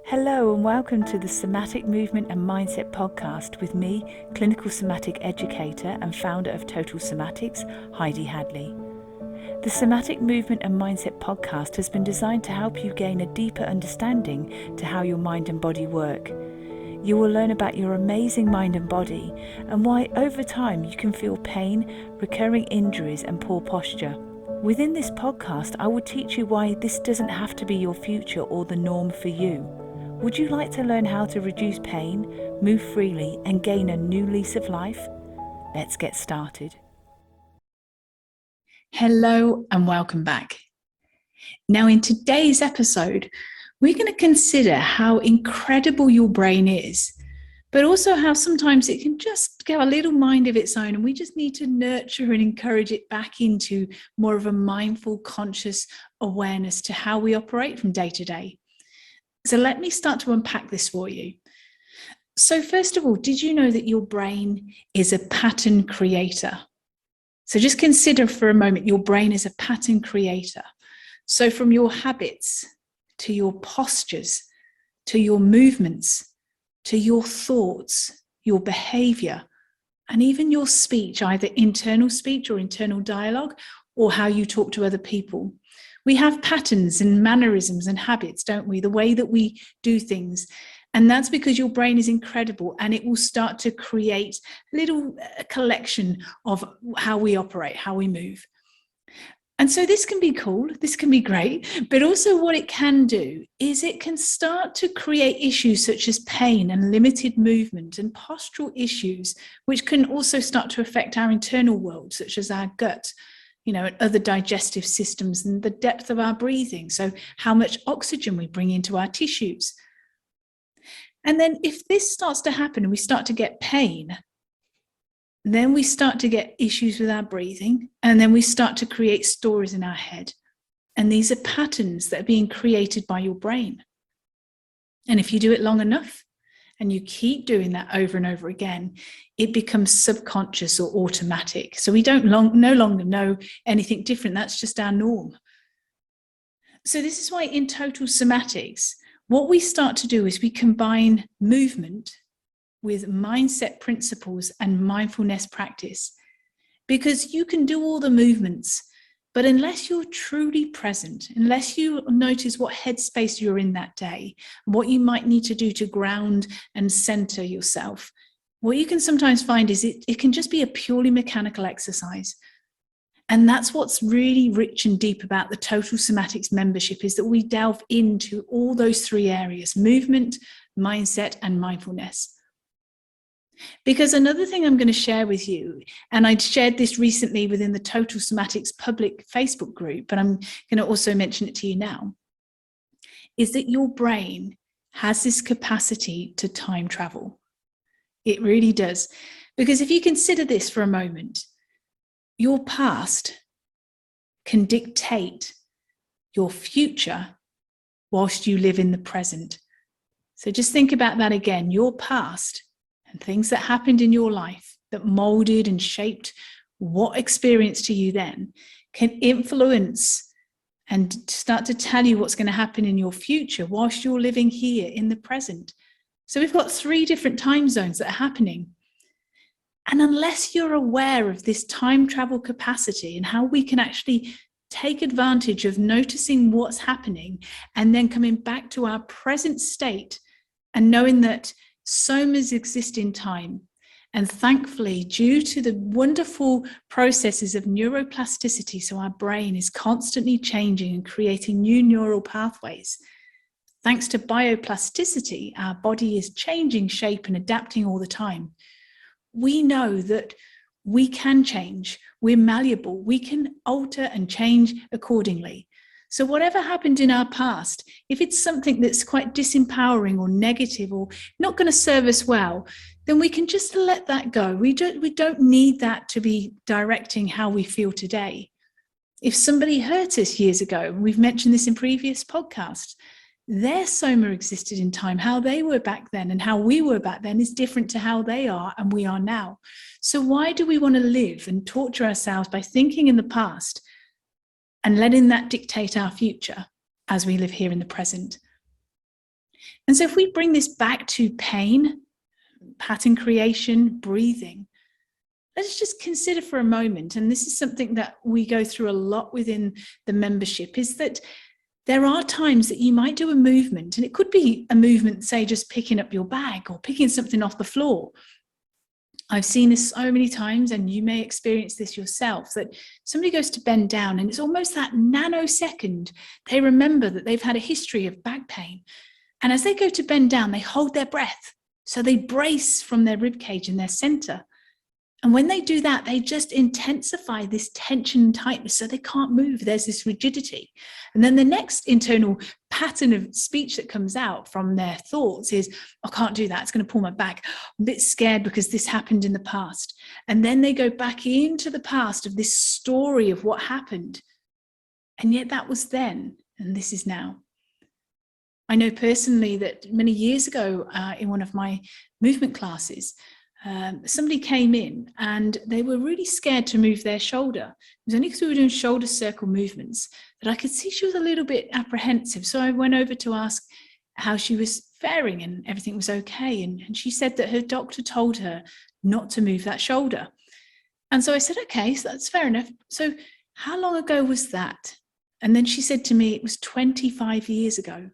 Hello and welcome to the Somatic Movement and Mindset podcast with me, clinical somatic educator and founder of Total Somatics, Heidi Hadley. The Somatic Movement and Mindset podcast has been designed to help you gain a deeper understanding to how your mind and body work. You will learn about your amazing mind and body and why over time you can feel pain, recurring injuries and poor posture. Within this podcast, I will teach you why this doesn't have to be your future or the norm for you. Would you like to learn how to reduce pain, move freely, and gain a new lease of life? Let's get started. Hello and welcome back. Now, in today's episode, we're going to consider how incredible your brain is, but also how sometimes it can just get a little mind of its own, and we just need to nurture and encourage it back into more of a mindful, conscious awareness to how we operate from day to day. So let me start to unpack this for you. So first of all, did you know that your brain is a pattern creator? So just consider for a moment, your brain is a pattern creator. So from your habits, to your postures, to your movements, to your thoughts, your behavior, and even your speech, either internal speech or internal dialogue, or how you talk to other people. We have patterns and mannerisms and habits, don't we? The way that we do things. And that's because your brain is incredible and it will start to create a little collection of how we operate, how we move. And so this can be cool, this can be great, but also what it can do is it can start to create issues such as pain and limited movement and postural issues, which can also start to affect our internal world, such as our gut, and other digestive systems and the depth of our breathing. So how much oxygen we bring into our tissues. And then if this starts to happen and we start to get pain, then we start to get issues with our breathing, and then we start to create stories in our head. And these are patterns that are being created by your brain. And if you do it long enough, and you keep doing that over and over again, it becomes subconscious or automatic. So we no longer know anything different. That's just our norm. So this is why in Total Somatics, what we start to do is we combine movement with mindset principles and mindfulness practice. Because you can do all the movements, but unless you're truly present, unless you notice what headspace you're in that day, what you might need to do to ground and center yourself, what you can sometimes find is it can just be a purely mechanical exercise. And that's what's really rich and deep about the Total Somatics membership, is that we delve into all those three areas: movement, mindset, and mindfulness. Because another thing I'm going to share with you, and I shared this recently within the Total Somatics public Facebook group, but I'm going to also mention it to you now, is that your brain has this capacity to time travel. It really does. Because if you consider this for a moment, your past can dictate your future whilst you live in the present. So just think about that again. Your past and things that happened in your life that molded and shaped what experience to you then can influence and start to tell you what's going to happen in your future whilst you're living here in the present. So we've got 3 different time zones that are happening. And unless you're aware of this time travel capacity and how we can actually take advantage of noticing what's happening and then coming back to our present state and knowing that somas exist in time. And thankfully, due to the wonderful processes of neuroplasticity, so our brain is constantly changing and creating new neural pathways. Thanks to bioplasticity, our body is changing shape and adapting all the time. We know that we can change, we're malleable, we can alter and change accordingly. So whatever happened in our past, if it's something that's quite disempowering or negative or not going to serve us well, then we can just let that go. We don't need that to be directing how we feel today. If somebody hurt us years ago, and we've mentioned this in previous podcasts, their soma existed in time. How they were back then and how we were back then is different to how they are and we are now. So why do we want to live and torture ourselves by thinking in the past and letting that dictate our future as we live here in the present? And so if we bring this back to pain, pattern creation, breathing, let's just consider for a moment, and this is something that we go through a lot within the membership, is that there are times that you might do a movement, and it could be a movement, say, just picking up your bag or picking something off the floor. I've seen this so many times, and you may experience this yourself, that somebody goes to bend down and it's almost that nanosecond they remember that they've had a history of back pain. And as they go to bend down, they hold their breath. So they brace from their rib cage and their center. And when they do that, they just intensify this tension and tightness, so they can't move. There's this rigidity. And then the next internal pattern of speech that comes out from their thoughts is, I can't do that. It's going to pull my back. I'm a bit scared because this happened in the past. And then they go back into the past of this story of what happened. And yet that was then, and this is now. I know personally that many years ago in one of my movement classes, somebody came in and they were really scared to move their shoulder. It was only because we were doing shoulder circle movements that I could see she was a little bit apprehensive. So I went over to ask how she was faring, and everything was okay. And she said that her doctor told her not to move that shoulder. And so I said, okay, so that's fair enough. So how long ago was that? And then she said to me, it was 25 years ago.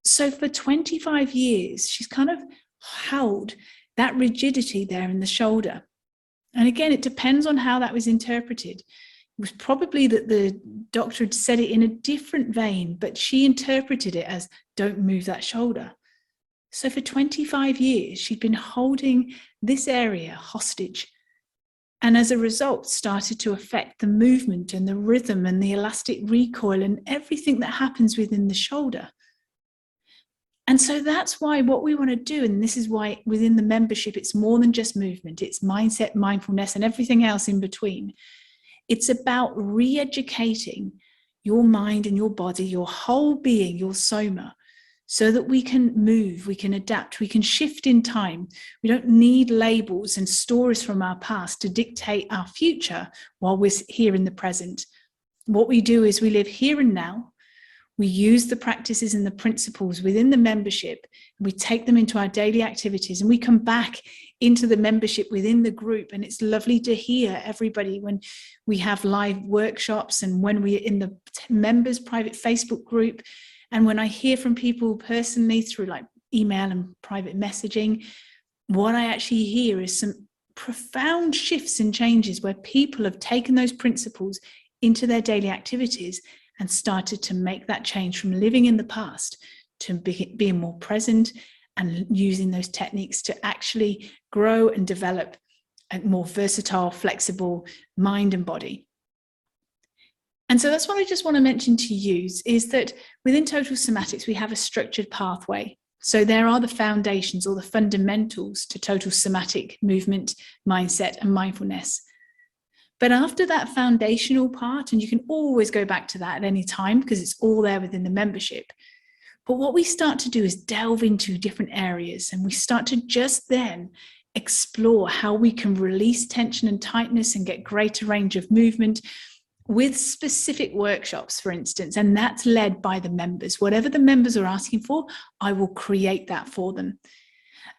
So for 25 years, she's kind of held that rigidity there in the shoulder. And again, it depends on how that was interpreted. It was probably that the doctor had said it in a different vein, but she interpreted it as, don't move that shoulder. So for 25 years, she'd been holding this area hostage. And as a result, started to affect the movement and the rhythm and the elastic recoil and everything that happens within the shoulder. And so that's why what we want to do, and this is why within the membership, it's more than just movement, it's mindset, mindfulness, and everything else in between. It's about re-educating your mind and your body, your whole being, your soma, so that we can move, we can adapt, we can shift in time. We don't need labels and stories from our past to dictate our future while we're here in the present. What we do is we live here and now. We use the practices and the principles within the membership, and we take them into our daily activities, and we come back into the membership within the group. And it's lovely to hear everybody when we have live workshops and when we're in the members' private Facebook group. And when I hear from people personally through like email and private messaging, what I actually hear is some profound shifts and changes where people have taken those principles into their daily activities and started to make that change from living in the past to being more present and using those techniques to actually grow and develop a more versatile, flexible mind and body. And so that's what I just want to mention to you is that within Total Somatics, we have a structured pathway. So there are the foundations or the fundamentals to total somatic movement, mindset, and mindfulness. But after that foundational part, and you can always go back to that at any time because it's all there within the membership. But what we start to do is delve into different areas, and we start to just then explore how we can release tension and tightness and get greater range of movement with specific workshops, for instance, and that's led by the members. Whatever the members are asking for, I will create that for them.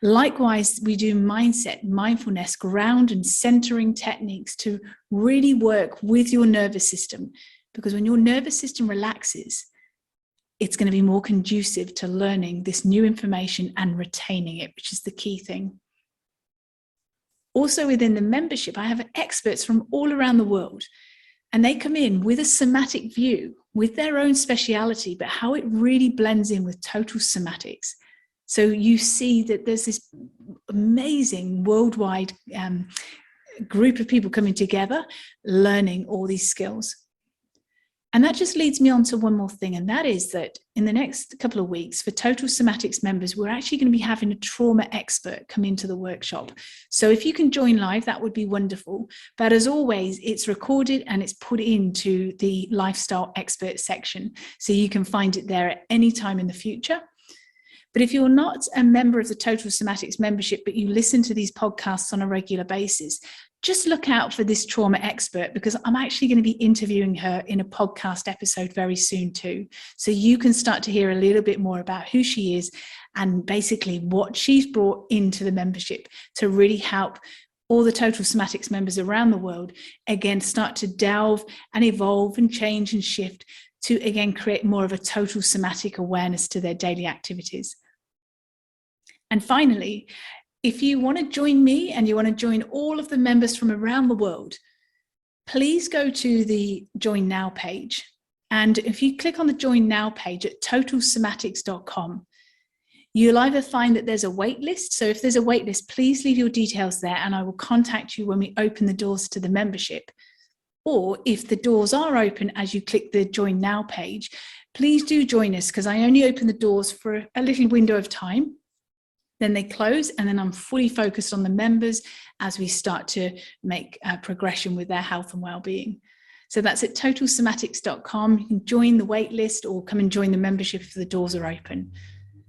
Likewise, we do mindset, mindfulness, ground and centering techniques to really work with your nervous system, because when your nervous system relaxes, it's going to be more conducive to learning this new information and retaining it, which is the key thing. Also within the membership, I have experts from all around the world, and they come in with a somatic view, with their own speciality, but how it really blends in with total somatics. So you see that there's this amazing worldwide group of people coming together, learning all these skills. And that just leads me on to one more thing, and that is that in the next couple of weeks for Total Somatics members, we're actually going to be having a trauma expert come into the workshop. So if you can join live, that would be wonderful. But as always, it's recorded and it's put into the lifestyle expert section. So you can find it there at any time in the future. But if you're not a member of the Total Somatics membership, but you listen to these podcasts on a regular basis, just look out for this trauma expert, because I'm actually going to be interviewing her in a podcast episode very soon too. So you can start to hear a little bit more about who she is and basically what she's brought into the membership to really help all the Total Somatics members around the world, again, start to delve and evolve and change and shift to, again, create more of a total somatic awareness to their daily activities. And finally, if you want to join me and you want to join all of the members from around the world, please go to the Join Now page. And if you click on the Join Now page at totalsomatics.com, you'll either find that there's a wait list. So if there's a wait list, please leave your details there and I will contact you when we open the doors to the membership. Or if the doors are open as you click the Join Now page, please do join us, because I only open the doors for a little window of time. Then they close, and then I'm fully focused on the members as we start to make progression with their health and well-being. So that's at totalsomatics.com. You can join the wait list or come and join the membership if the doors are open.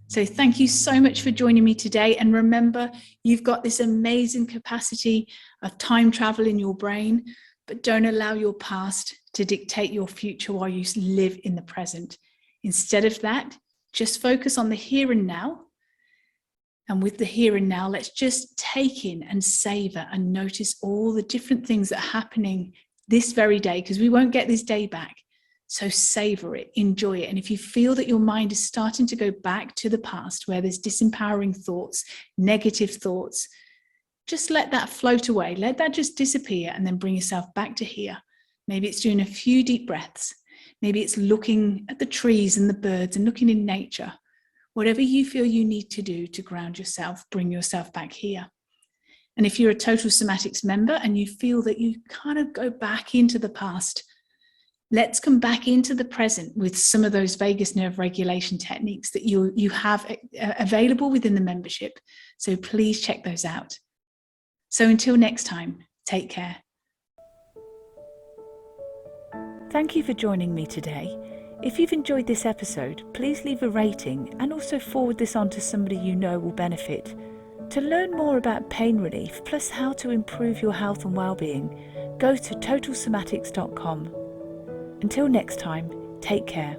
So thank you so much for joining me today. And remember, you've got this amazing capacity of time travel in your brain, but don't allow your past to dictate your future while you live in the present. Instead of that, just focus on the here and now. And with the here and now, let's just take in and savor and notice all the different things that are happening this very day, because we won't get this day back. So savor it, enjoy it. And if you feel that your mind is starting to go back to the past where there's disempowering thoughts, negative thoughts, just let that float away. Let that just disappear and then bring yourself back to here. Maybe it's doing a few deep breaths. Maybe it's looking at the trees and the birds and looking in nature. Whatever you feel you need to do to ground yourself, bring yourself back here. And if you're a Total Somatics member and you feel that you kind of go back into the past, let's come back into the present with some of those vagus nerve regulation techniques that you have available within the membership. So please check those out. So until next time, take care. Thank you for joining me today. If you've enjoyed this episode, please leave a rating and also forward this on to somebody you know will benefit. To learn more about pain relief, plus how to improve your health and well-being, go to totalsomatics.com. Until next time, take care.